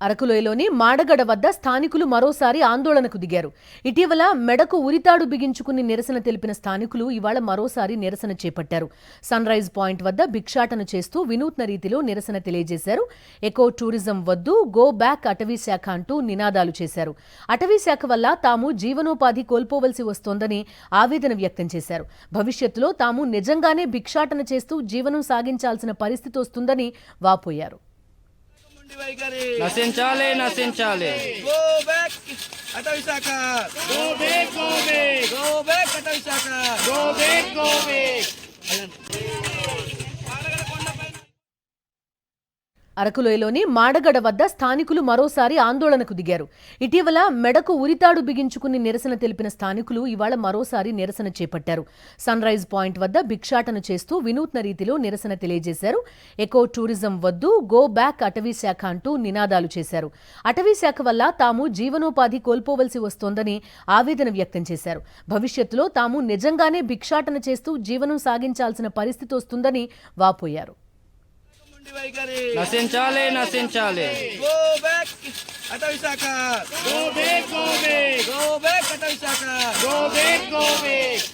అరకులోయలోని మాడగడ వద్ద స్థానికులు మరోసారి ఆందోళనకు దిగారు. ఇటీవల మెడకు ఉరితాడు బిగించుకుని నిరసన తెలిపిన స్థానికులు ఇవాళ మరోసారి నిరసన చేపట్టారు. సన్ రైజ్ పాయింట్ వద్ద భిక్షాటన చేస్తూ వినూత్న రీతిలో నిరసన తెలియజేశారు. ఎకో టూరిజం వద్దు, గో బ్యాక్ అటవీ శాఖ అంటూ నినాదాలు చేశారు. అటవీ శాఖ వల్ల తాము జీవనోపాధి కోల్పోవలసి వస్తోందని ఆవేదన వ్యక్తం చేశారు. భవిష్యత్తులో తాము నిజంగానే భిక్షాటన చేస్తూ జీవనం సాగించాల్సిన పరిస్థితి వస్తుందని వాపోయారు. నశించాలి నశించాలి గో బ్యాక్ అటవీ శాఖ go back go back go back అటవీ శాఖ గో బ్యాక్ గో బ్యాక్ అరకులోయలోని మాడగడ వద్ద స్థానికులు మరోసారి ఆందోళనకు దిగారు. ఇటీవల మెడకు ఉరితాడు బిగించుకుని నిరసన తెలిపిన స్థానికులు ఇవాళ మరోసారి నిరసన చేపట్టారు. సన్ రైజ్ పాయింట్ వద్ద భిక్షాటన చేస్తూ వినూత్న రీతిలో నిరసన తెలియజేశారు. ఎకో టూరిజం వద్దు, గో బ్యాక్ అటవీ శాఖ అంటూ నినాదాలు చేశారు. అటవీ శాఖ వల్ల తాము జీవనోపాధి కోల్పోవలసి వస్తోందని ఆవేదన వ్యక్తం చేశారు. భవిష్యత్తులో తాము నిజంగానే భిక్షాటన చేస్తూ జీవనం సాగించాల్సిన పరిస్థితి వస్తుందని వాపోయారు. నశించాలి నశించాలి గో బ్యాక్ అటవీ శాఖ go back go back go back అటవీ శాఖ గో బ్యాక్ గో బ్యాక్